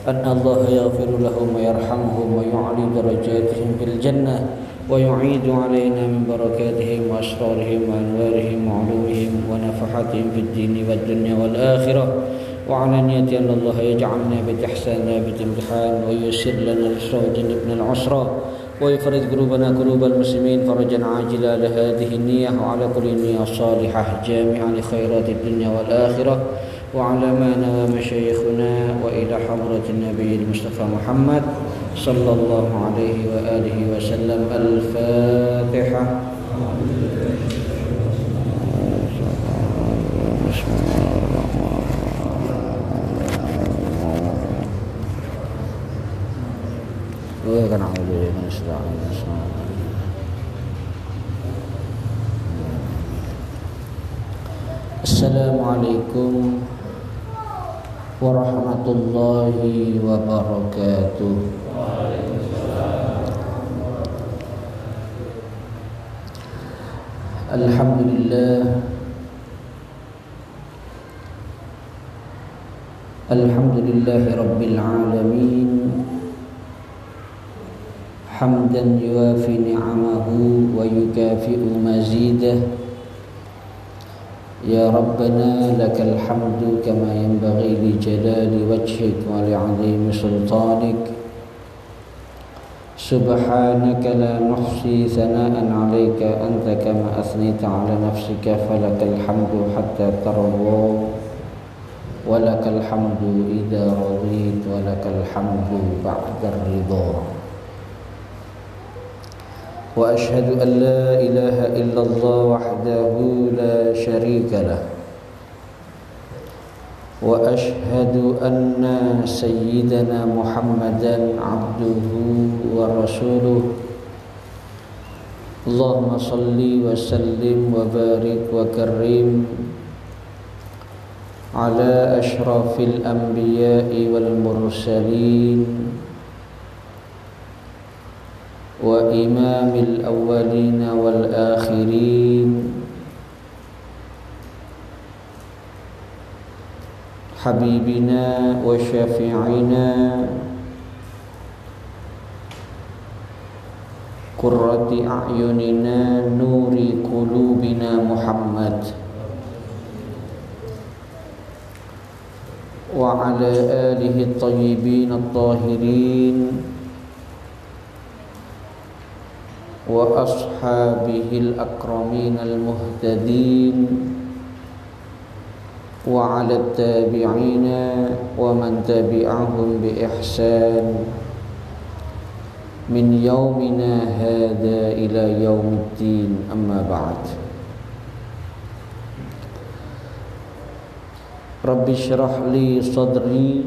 أن الله يغفر لهم ويرحمهم ويعلي درجاتهم في الجنة ويعيد علينا من بركاتهم وأسرارهم وأنوارهم وعلومهم ونفحاتهم في الدين والدنيا والآخرة وعلى نية أن الله يجعلنا بإحساننا بالامتحان وييسر لنا اليسر ويجنبنا العسرى ويفرج قلوبنا قلوب المسلمين فرجا عاجلا لهذه النية وعلى كل نية صالحة جامعة لخيرات الدنيا والآخرة وعلى ما نوى مشايخنا وإلى حضرة النبي المصطفى محمد صلى الله عليه وآله وسلم. الفاتحة. Assalamualaikum warahmatullahi wabarakatuh. Alhamdulillahi rabbil alamin hamdan yuafi ni'amahu wa yukafi'u mazidah. Ya Rabbana lakal hamdu kama yanbaghi li jalali wajhik wa li 'azimi sultanik. Subhanaka la nuhsi thana'an 'alaika anta kama athnayta 'ala nafsika falakal hamdu hatta tarda wa lakal hamdu idza radit wa lakal hamdu ba'da ridha. Wa ashhadu an la ilaha illallah wahdahu la sharika lah wa ashhadu anna sayyidana Muhammadan abduhu wa rasuluh. Allahumma salli wa sallim wa barik wa karim ala ashrafil anbiya'i wal mursalin wa imamil awwalina wal akhirin habibina wa syafi'ina qurrati a'yunina nuri qulubina Muhammad wa ala alihi at-tayyibin at-tahirin wa ashabihil akramin al-muhtadin wa ala tabi'ina wa man tabi'ahum bi ihsan min yaumina hadha ila yaumiddin, amma ba'd. Rabbi shrah li sadri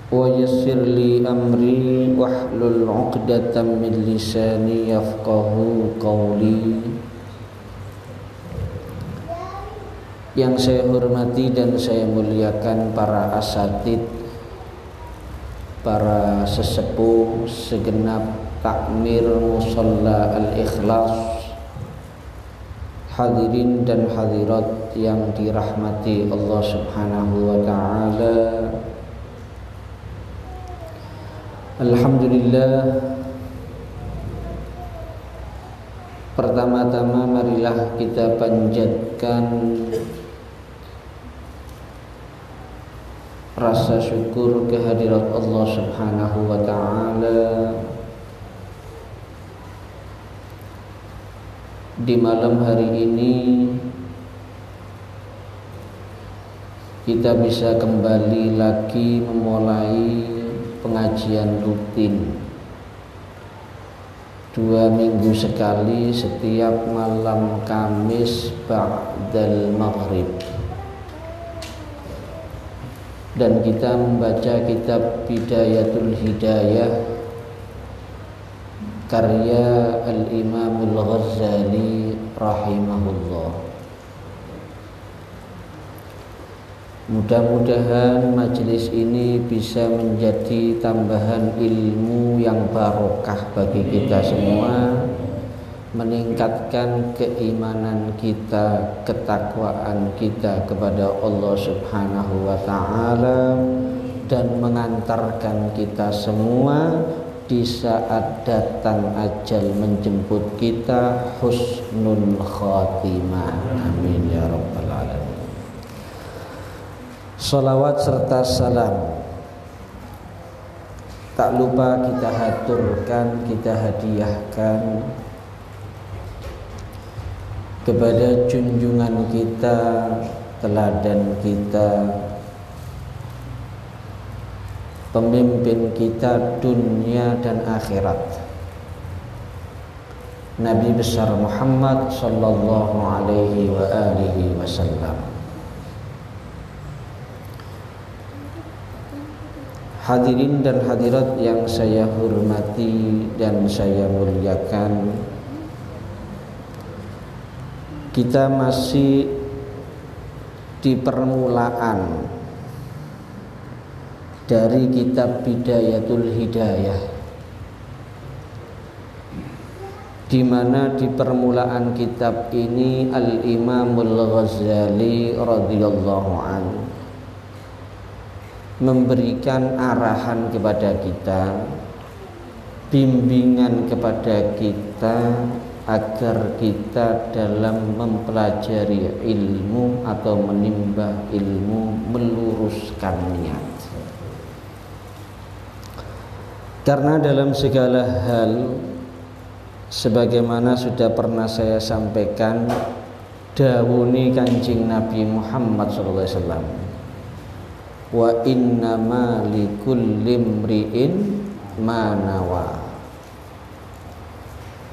wa yassir li amri wahlul 'uqdatam min lisani yafqahu qawli. Yang saya hormati dan saya muliakan para asatid, para sesepuh segenap takmir musalla al-ikhlas, hadirin dan hadirat yang dirahmati Allah subhanahu wa ta'ala. Alhamdulillah, pertama-tama marilah kita panjatkan rasa syukur kehadirat Allah subhanahu wa ta'ala di malam hari ini. Kita bisa kembali lagi memulai pengajian rutin 2 minggu sekali setiap malam Kamis ba'dal maghrib, dan kita membaca kitab Bidayatul Hidayah karya Al-Imam Al-Ghazali rahimahullah. Mudah-mudahan majelis ini bisa menjadi tambahan ilmu yang barokah bagi kita semua, meningkatkan keimanan kita, ketakwaan kita kepada Allah Subhanahu wa taala, dan mengantarkan kita semua di saat datang ajal menjemput kita husnul khatimah. Amin ya rabbal alamin. Salawat serta salam tak lupa kita haturkan, kita hadiahkan kepada junjungan kita, teladan kita, pemimpin kita dunia dan akhirat, Nabi besar Muhammad sallallahu alaihi wa alihi wasallam. Hadirin dan hadirat yang saya hormati dan saya muliakan, kita masih di permulaan dari kitab Bidayatul Hidayah, di mana di permulaan kitab ini Al-Imamul Ghazali radhiyallahu anhu memberikan arahan kepada kita, bimbingan kepada kita agar kita dalam mempelajari ilmu atau menimba ilmu meluruskan niat. Karena dalam segala hal, sebagaimana sudah pernah saya sampaikan, dawuni Kanjeng Nabi Muhammad SAW, wa innama likulli imri'in ma nawa.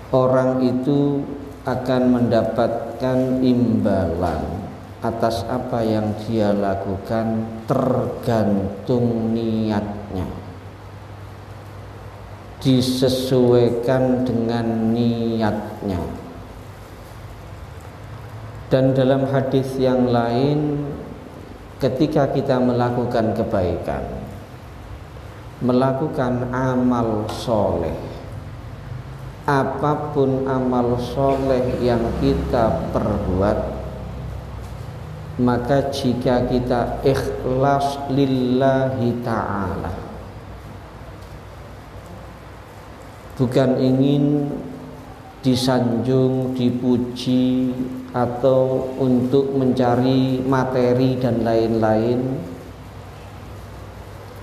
Orang itu akan mendapatkan imbalan atas apa yang dia lakukan tergantung niatnya, disesuaikan dengan niatnya. Dan dalam hadis yang lain, ketika kita melakukan kebaikan, melakukan amal soleh, apapun amal soleh yang kita perbuat, maka jika kita ikhlas lillahi ta'ala, bukan ingin disanjung, dipuji, atau untuk mencari materi dan lain-lain,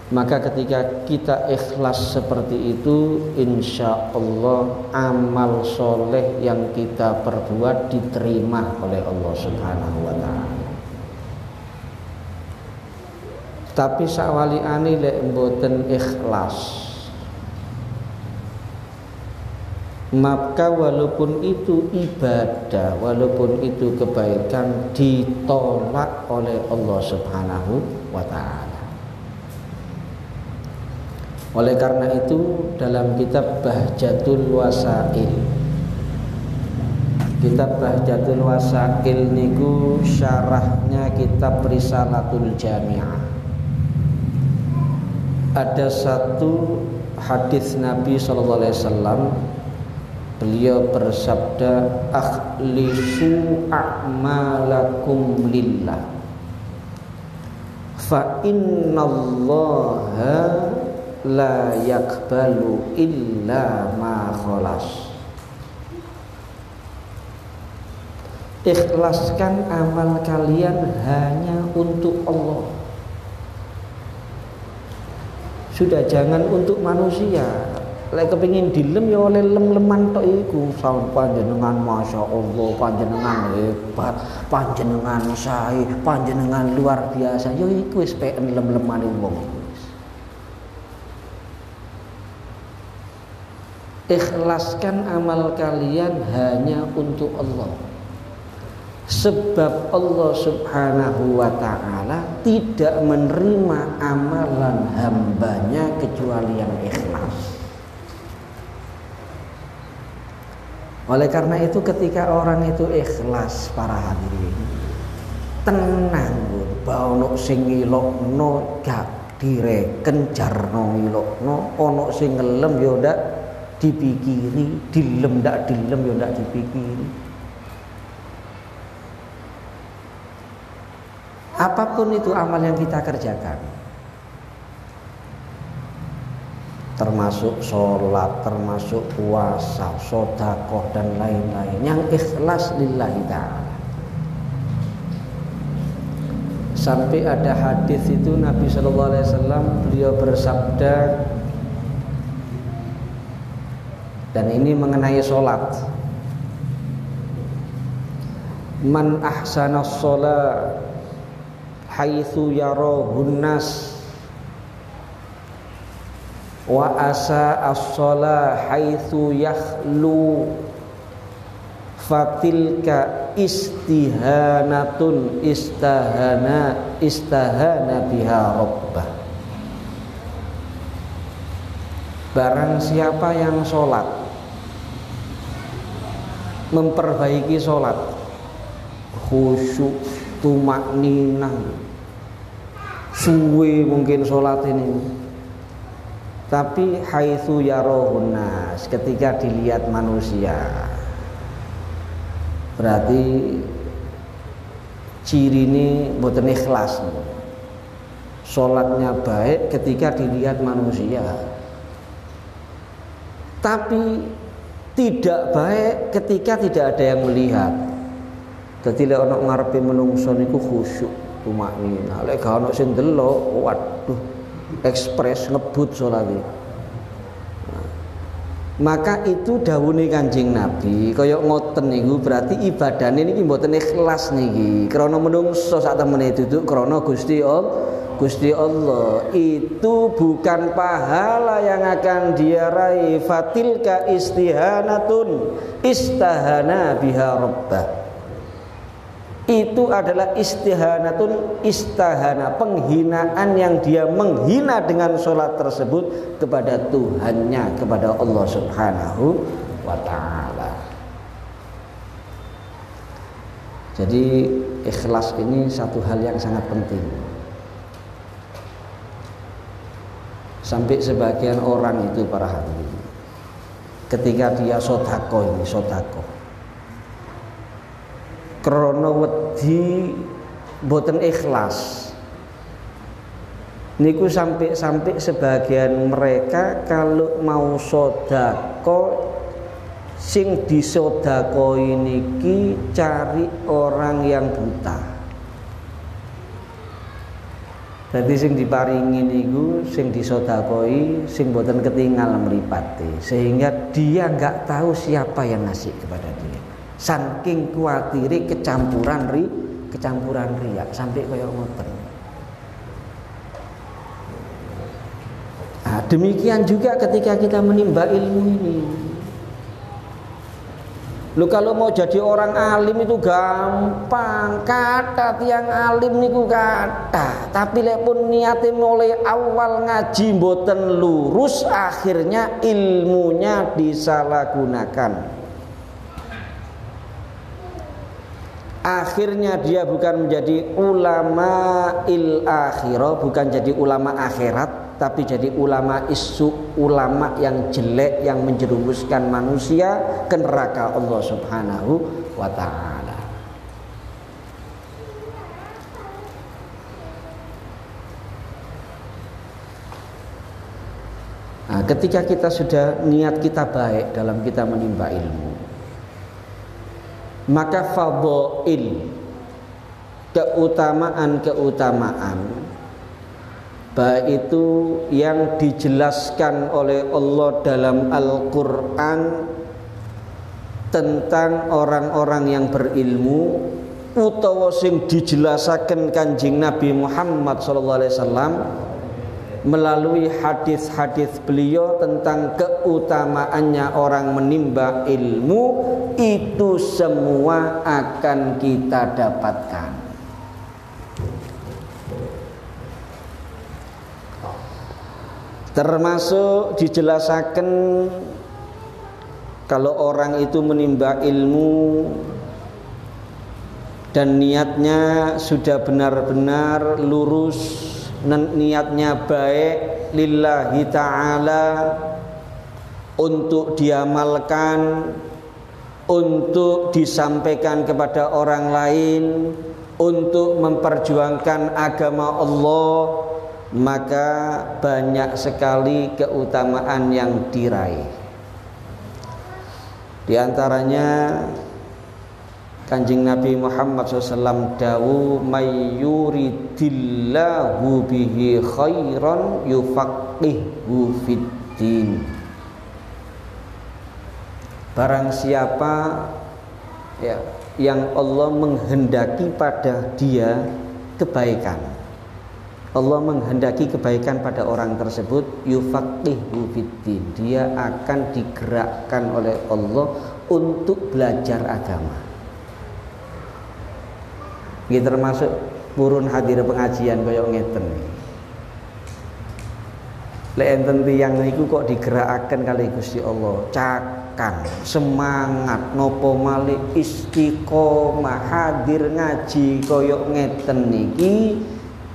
maka ketika kita ikhlas seperti itu, insya Allah amal soleh yang kita perbuat diterima oleh Allah Subhanahu wa ta'ala. Tapi sawaliane lek mboten ikhlas, maka walaupun itu ibadah, walaupun itu kebaikan, ditolak oleh Allah Subhanahu wa ta'ala. Oleh karena itu, dalam kitab Bahjatul Wasail, kitab Bahjatul Wasail niku syarahnya kitab Risalatul Jami'ah, ada satu hadis Nabi SAW. Beliau bersabda, akhlisu a'malakum lillah fa innallaha la yaqbalu illa ma khalas. Ikhlaskan amal kalian hanya untuk Allah. Sudah, jangan untuk manusia. Lek kepengin dilem ya oleh lem-leman tok iku. Panjenengan masya Allah, panjenengan hebat, panjenengan sae, panjenengan luar biasa. Ya iku wis peken lem-lemane wong. Ikhlaskan amal kalian hanya untuk Allah. Sebab Allah Subhanahu wa ta'ala tidak menerima amalan hambanya kecuali yang ikhlas. Oleh karena itu, ketika orang itu ikhlas, para hadirin, tenang, ono sing ngilokno gak direken jarno ngilokno, ono sing ngelem yo ndak dipikiri, dilem ndak dilem ya ndak dipikiri. Apapun itu amal yang kita kerjakan, termasuk sholat, termasuk puasa, sedekah dan lain-lain yang ikhlas lillahi ta'ala. Sampai ada hadis itu Nabi SAW beliau bersabda, dan ini mengenai sholat, man ahsana sholat haitsu yarahun nas wa asa as-shalah haitsu yakhlu fatilka istihanatun istahana biha rabbah. Barang siapa yang sholat, memperbaiki sholat, khusyuk, tumakninah, suwe mungkin sholat ini, tapi haitsu yarahun nas, ketika dilihat manusia, berarti ciri ini mboten ikhlas. Sholatnya baik ketika dilihat manusia, tapi tidak baik ketika tidak ada yang melihat. Dadi lek ana ngarepe menungso niku khusyuk, tumakninah. Lek gak ana sing ndelok, waduh, ekspres ngebut salate. Maka itu dawuhe Kanjeng Nabi kaya ngoten niku, berarti ibadahne niki mboten ikhlas niki. Krana menungso sak temene duduk krana Gusti Allah. Itu bukan pahala yang akan dia raih. Fatilka istihanatun istahana biha rabbah. Itu adalah istihanatun, istahana, penghinaan yang dia menghina dengan sholat tersebut kepada Tuhannya, kepada Allah Subhanahu wa ta'ala. Jadi ikhlas ini satu hal yang sangat penting. Sampai sebagian orang itu para hadirin, ketika dia sedekah krana wedi boten ikhlas niku, sampai sebagian mereka kalau mau sedekah sing disedekoi niki cari orang yang buta. Jadi sing diparingi niku sing disedekoi sing boten ketinggal mripate, sehingga dia enggak tahu siapa yang ngasih kepada dia. Saking kuatire kecampuran riya sampai kaya ngoten. Nah, demikian juga ketika kita menimba ilmu ini. Lu kalau mau jadi orang alim itu gampang, kata tiang alim niku kata, tapi lek pun niate mulai awal ngaji mboten lurus, akhirnya ilmunya disalahgunakan. Akhirnya dia bukan menjadi ulama akhirah, bukan jadi ulama akhirat, tapi jadi ulama isu, ulama yang jelek, yang menjerumuskan manusia ke neraka Allah Subhanahu wa ta'ala. Nah, ketika kita sudah niat kita baik dalam kita menimba ilmu, maka fadhail, keutamaan baik itu yang dijelaskan oleh Allah dalam Al-Quran tentang orang-orang yang berilmu, utawa sing dijelasaken Kanjeng Nabi Muhammad SAW melalui hadis-hadis beliau tentang keutamaannya orang menimba ilmu, itu semua akan kita dapatkan. Termasuk dijelaskan kalau orang itu menimba ilmu dan niatnya sudah benar-benar lurus, niatnya baik lillahi ta'ala, untuk diamalkan, untuk disampaikan kepada orang lain, untuk memperjuangkan agama Allah, maka banyak sekali keutamaan yang diraih. Di antaranya Kanjeng Nabi Muhammad SAW dawu mayyuridillahu bihi khairan yufaqihu fiddin. Barang siapa ya, yang Allah menghendaki pada dia kebaikan, Allah menghendaki kebaikan pada orang tersebut, yufaqihu fiddin, dia akan digerakkan oleh Allah untuk belajar agama. Ini termasuk purun hadir pengajian kaya ngeten. Lek enten tiyang niku kok digerakkan kali Gusti Allah, cakan, semangat, nopo malih istiqomah hadir ngaji kaya ngeten niki,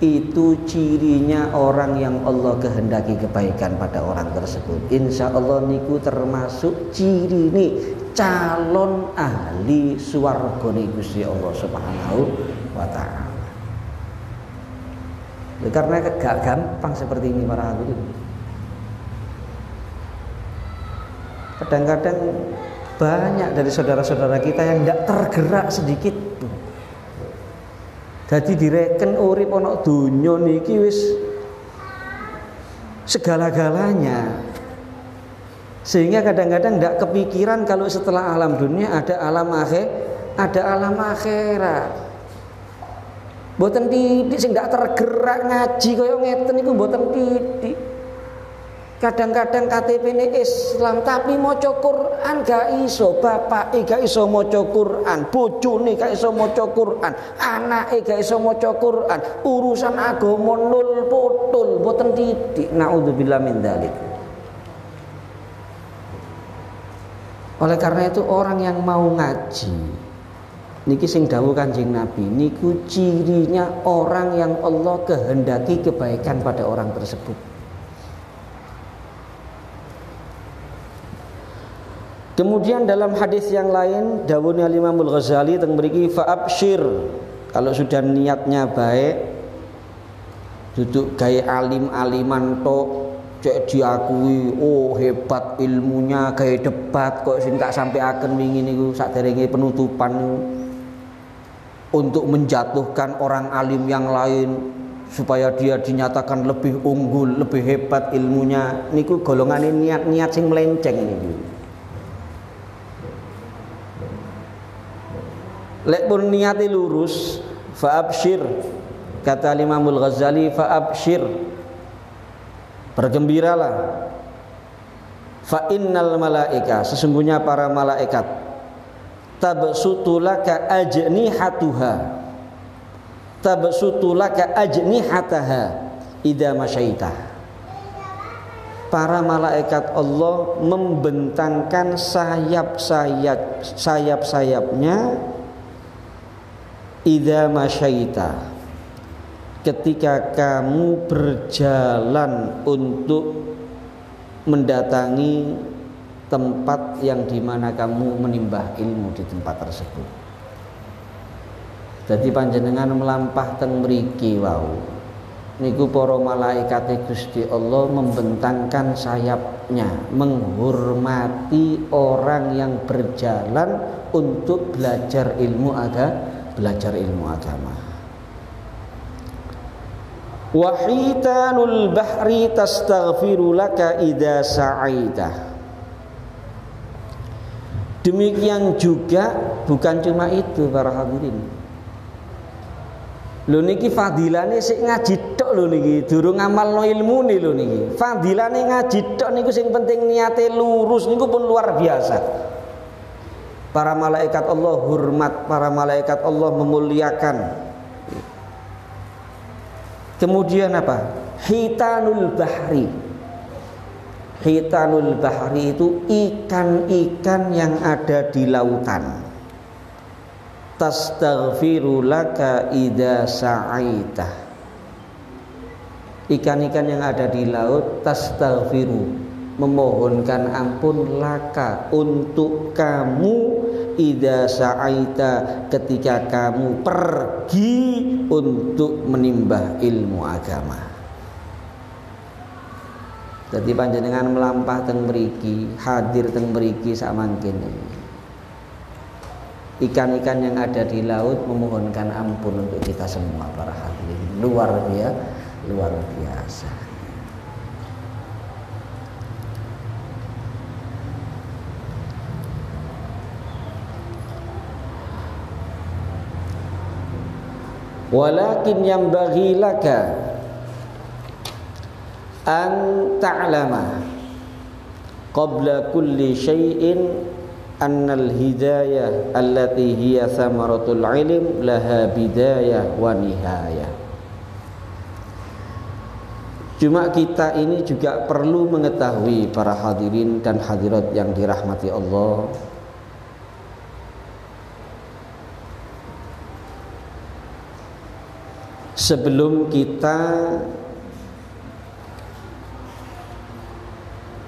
itu cirinya orang yang Allah kehendaki kebaikan pada orang tersebut. Insya Allah niku termasuk ciri nih calon ahli swargane Gusti Allah Subhanahu wa ta'ala. Karena gak gampang seperti ini para hadirin. Kadang-kadang banyak dari saudara-saudara kita yang tidak tergerak sedikit pun. Jadi direken urip ana donya niki wis segala-galanya. Sehingga kadang-kadang tidak kepikiran kalau setelah alam dunia ada alam akhirat. Mboten titik sing ndak tergerak ngaji kaya ngeten niku mboten titik. Kadang-kadang KTP-ne Islam tapi maca Quran gak iso, bapake gak iso maca Quran, bojone gak iso maca Quran, anake gak iso maca Quran, urusan agama nol potol, mboten titik. Naudzubillah min dzalik. Oleh karena itu orang yang mau ngaji niki sing dawuh Kanjeng Nabi niku cirinya orang yang Allah kehendaki kebaikan pada orang tersebut. Kemudian dalam hadis yang lain dawuhnya Imam Al-Ghazali teng mriki fa'absyir, kalau sudah niatnya baik duduk gaya alim-aliman tok cek diakui oh hebat ilmunya gaya debat kok sing tak sampai akan wingi niku saderenge penutupan untuk menjatuhkan orang alim yang lain supaya dia dinyatakan lebih unggul, lebih hebat ilmunya, niku golongane niat-niat sing melenceng niku. Lek pun niati lurus, fa'absyir, kata Imam Al-Ghazali, fa'absyir, bergembiralah. Fa'innal malaika, sesungguhnya para malaikat, tabsutulaka ajnihatuha, tabsutulaka ajnihataha idza masyaita. Para malaikat Allah membentangkan sayap-sayapnya idza masyaita, ketika kamu berjalan untuk mendatangi tempat yang dimana kamu menimbah ilmu di tempat tersebut. Jadi panjenengan melampah teng mriki wau niku para malaikat Gusti Allah membentangkan sayapnya menghormati orang yang berjalan untuk belajar ilmu agama. Wahitanul bahri tastaghfiru laka idza sa'aita. Demikian juga bukan cuma itu para hadirin. Lho niki fadilane sik ngaji tok lho niki, durung ngamalno ilmune lho niki. Fadilane ngaji tok niku sing penting niate lurus niku pun luar biasa. Para malaikat Allah hormat, para malaikat Allah memuliakan. Kemudian apa? Hitanul bahri. Hitanul bahri itu ikan-ikan yang ada di lautan. Tastaghfiru laka idza sa'aita. Ikan-ikan yang ada di laut tastaghfiru, memohonkan ampun laka untuk kamu idza sa'aita ketika kamu pergi untuk menimba ilmu agama. Jadi panjenengan melampah teng mriki, hadir teng mriki sak mangkene. Ikan-ikan yang ada di laut memohonkan ampun untuk kita semua para hadirin. Luar biasa. Walakin yang bagi laka an ta'lama qabla kulli syai'in annal hidayah allati hiya thamaratul ilm laha bidayah wa nihayah. Cuma kita ini juga perlu mengetahui para hadirin dan hadirat yang dirahmati Allah, sebelum kita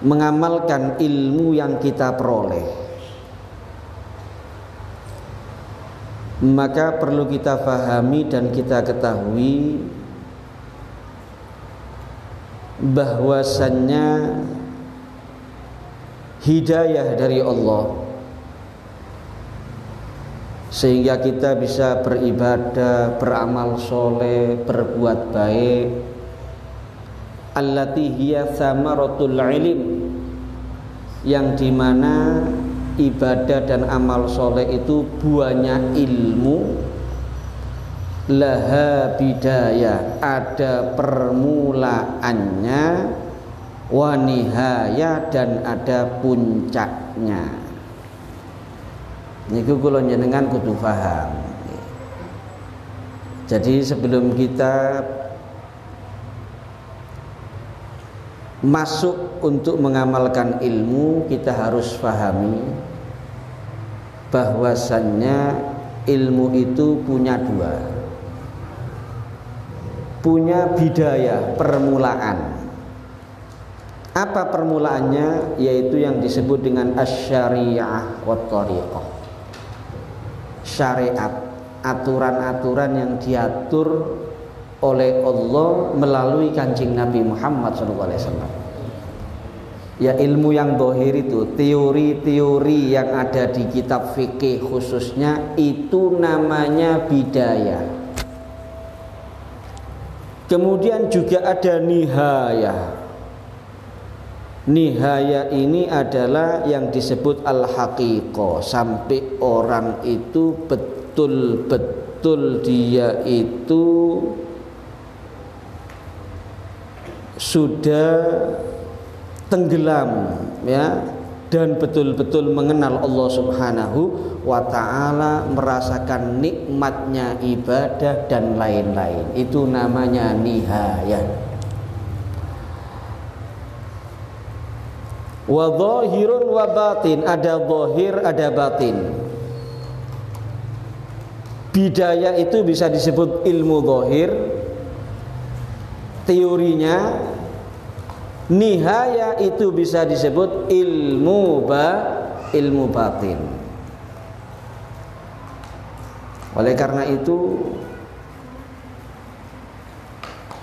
mengamalkan ilmu yang kita peroleh, maka perlu kita fahami dan kita ketahui bahwasannya hidayah dari Allah sehingga kita bisa beribadah, beramal soleh, berbuat baik. Allati hiya thamaratul ilm, yang dimana ibadah dan amal soleh itu buahnya ilmu. Laha bidayah, ada permulaannya, wa nihayah, dan ada puncaknya. Niku kula njenengan kudu paham. Jadi sebelum kita masuk untuk mengamalkan ilmu, kita harus pahami bahwasannya ilmu itu punya dua, punya bidayah, permulaan. Apa permulaannya? Yaitu yang disebut dengan asy-syari'ah wa thariqah. Syariat, aturan-aturan yang diatur oleh Allah melalui Kanjeng Nabi Muhammad SAW. Ya, ilmu yang zahir itu, teori-teori yang ada di kitab fikih khususnya, itu namanya bidayah. Kemudian juga ada nihayah. Nihayah ini adalah yang disebut al-haqiqah, sampai orang itu betul-betul dia itu sudah tenggelam, ya, dan betul-betul mengenal Allah Subhanahu wa ta'ala, merasakan nikmatnya ibadah dan lain-lain. Itu namanya nihayah. Wa zahirun wa batin, ada zahir, ada batin. Bidayah itu bisa disebut ilmu zahir, teorinya. Nihayah itu bisa disebut ilmu batin. Oleh karena itu,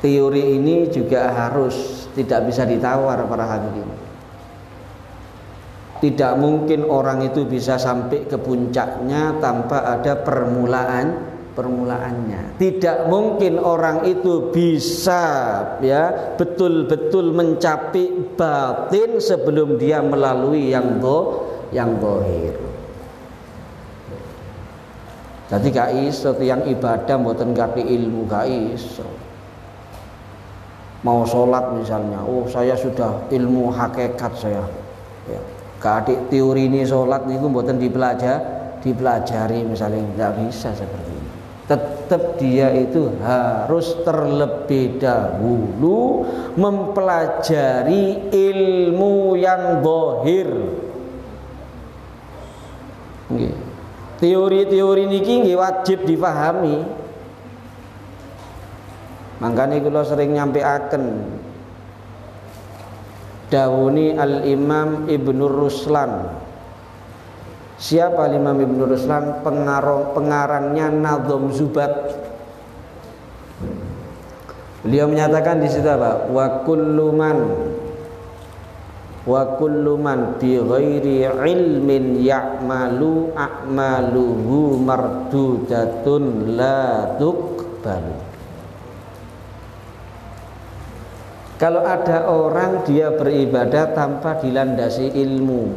teori ini juga harus tidak bisa ditawar para hadirin. Tidak mungkin orang itu bisa sampai ke puncaknya tanpa ada permulaannya. Tidak mungkin orang itu bisa, ya, betul-betul mencapai batin sebelum dia melalui yang zahir. Jadi gak iso yang ibadah mboten ngerti ilmu, gak iso. Mau sholat misalnya, oh saya sudah ilmu hakikat saya, ya. Keadik teori ini sholat niku mboten dipelajari misalnya, nggak bisa seperti ini. Tetap dia itu harus terlebih dahulu mempelajari ilmu yang zahir. Nggih. Teori-teori niki nggih wajib difahami. Makanya kula sering nyampeaken dawuni Al-Imam Ibnu Ruslan. Siapa Imam Ibnu Ruslan? Pengarangnya Nadhom Zubat. Beliau menyatakan di situ apa? Wa kullu man bi ghairi ilmin ya'malu a'maluhu mardudatun la tuqbalu. Kalau ada orang dia beribadah tanpa dilandasi ilmu,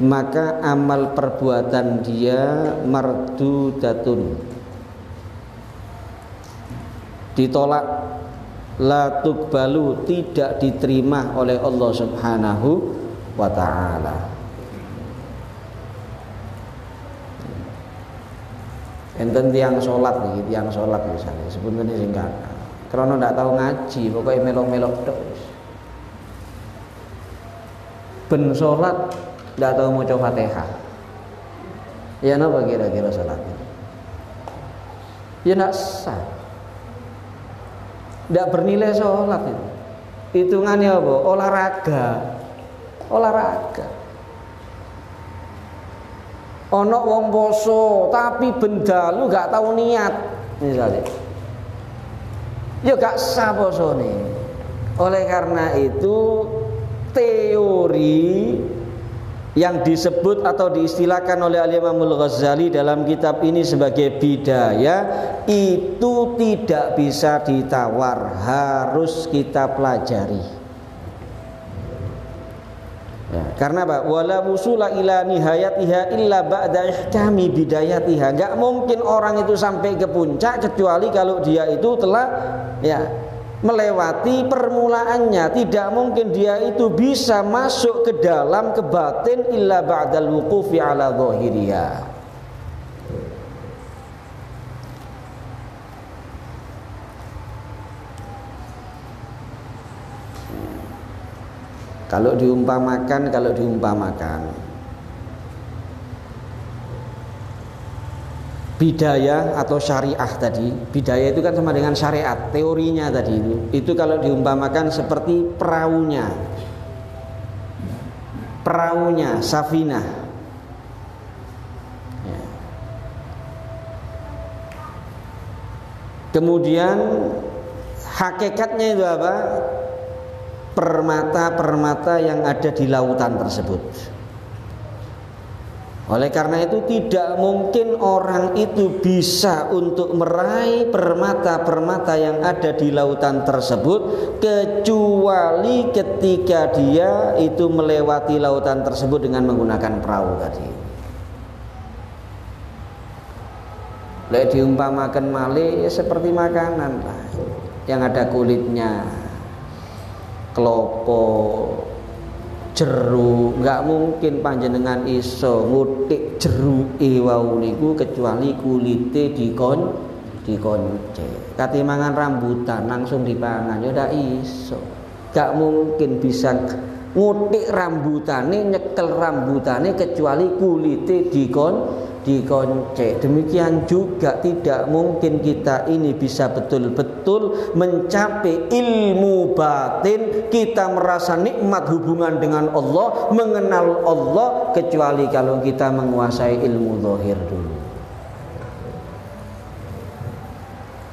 maka amal perbuatan dia mardudatun, ditolak, la tuqbalu, tidak diterima oleh Allah Subhanahu wa ta'ala. Enten tiang sholat nih, tiang sholat misalnya sebenarnya singkat karena ndak tahu ngaji, pokoknya melok-melok terus. Ben sholat ndak tahu maca Fatihah. Ya napa kira-kira sholatnya? Ya ndak sah. Ndak bernilai sholat itu. Hitungannya apa? Olahraga. Ono wong poso tapi bendalu gak tahu niat misalnya. Ya gak sah posone. Oleh karena itu teori yang disebut atau diistilahkan oleh Al-Imam Al-Ghazali dalam kitab ini sebagai bidayah itu tidak bisa ditawar, harus kita pelajari. Ya, karena apa? Wala wusula ila nihayatiha illa ba'da ihkami bidayatiha. Enggak mungkin orang itu sampai ke puncak kecuali kalau dia itu telah melewati permulaannya. Tidak mungkin dia itu bisa masuk ke dalam ke batin illa ba'dal wuqufi ala dhahiriha. Kalau diumpamakan bidayah atau syariah tadi, bidayah itu kan sama dengan syariat, teorinya tadi itu kalau diumpamakan seperti perahunya safinah ya. Kemudian hakikatnya itu apa? Permata-permata yang ada di lautan tersebut. Oleh karena itu tidak mungkin orang itu bisa untuk meraih permata-permata yang ada di lautan tersebut kecuali ketika dia itu melewati lautan tersebut dengan menggunakan perahu tadi. Lek diumpamakan malih ya seperti makanan lah, yang ada kulitnya, klopo, jeruk, nggak mungkin panjenengan iso ngutik jeruke wau niku kecuali kulite dikonce. Katimangan rambutan langsung dipangan ya ndak iso. Nggak mungkin bisa ngutik rambutane, nyekel rambutane kecuali kulite dikonce. Demikian juga tidak mungkin kita ini bisa betul-betul mencapai ilmu batin, kita merasa nikmat hubungan dengan Allah, mengenal Allah, kecuali kalau kita menguasai ilmu zahir dulu.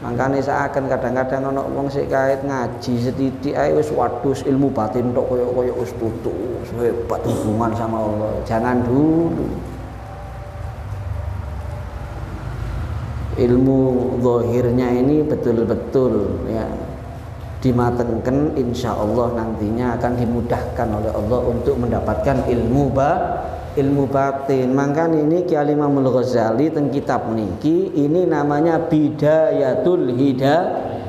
Makanya seakan kadang-kadang ana wong sik kait ngaji setitik ae wis wadus ilmu batin tok koyo wis putus, hebat hubungan sama Allah. Jangan dulu. Ilmu zahirnya ini betul-betul ya dimatengkan, insya Allah nantinya akan dimudahkan oleh Allah untuk mendapatkan ilmu batin. Maka ini Ki Imam Al-Ghazali teng kitab niki ini namanya Bidayatul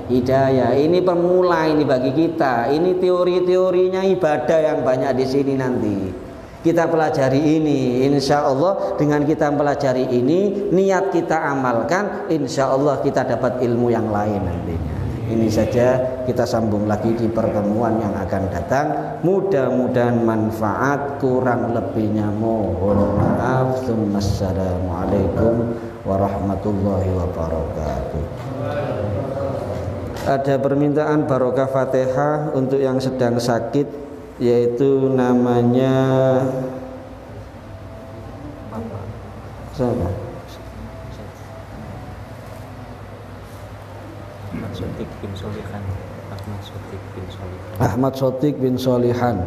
Hidayah. Ini pemula ini bagi kita. Ini teori-teorinya ibadah yang banyak di sini nanti. Kita pelajari ini, insya Allah dengan kita pelajari ini, niat kita amalkan, insya Allah kita dapat ilmu yang lain nantinya. Ini saja, kita sambung lagi di pertemuan yang akan datang. Mudah-mudahan manfaat, kurang lebihnya mohon maaf. Assalamualaikum warahmatullahi wabarakatuh. Ada permintaan barokah Fatihah untuk yang sedang sakit, yaitu namanya siapa? Ahmad Sotik bin Solihan. Ahmad Sotik bin Solihan.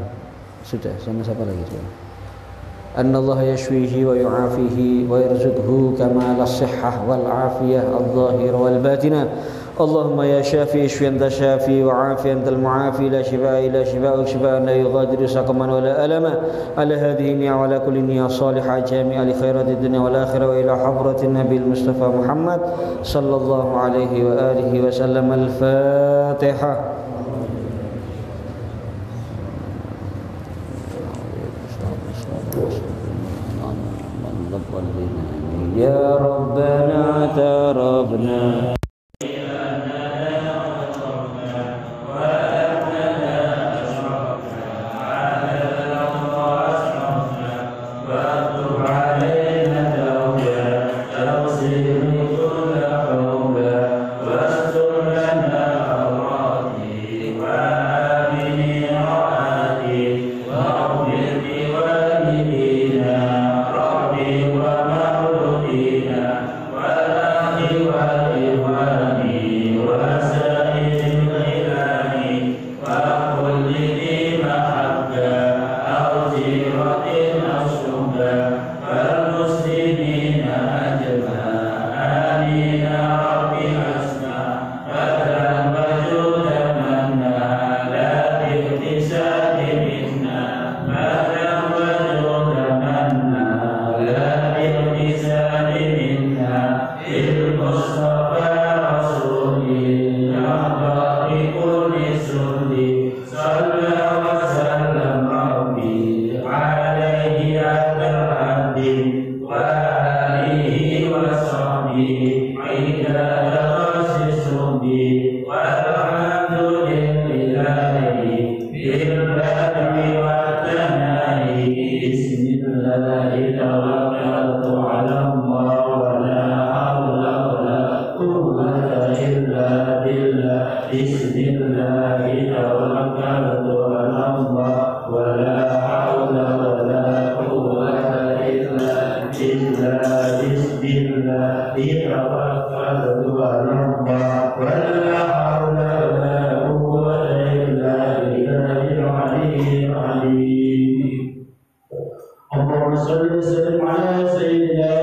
Sudah, sama siapa lagi? Annallaha yashfihi wa yu'afihi wa yarzuqhu kamal as-sihhah wal afiyah adh-dhahira wal batinah. Allahumma ya syafi ishfi anta syafi wa afi antal muafi la shifaa illa shifaa'uk shifaa'an la yughadiru saqaman wa la alama ala hadhihi ni'a wa ala kulli ni'a salihah jami'a li khairati dunya wal akhirah wa ila hadratin nabil mustafa Muhammad sallallahu alaihi wa alihi wa sallam. Al-Fatihah. Ya Rabbana tarabna Allahumma salli wa sallim ala sayyidina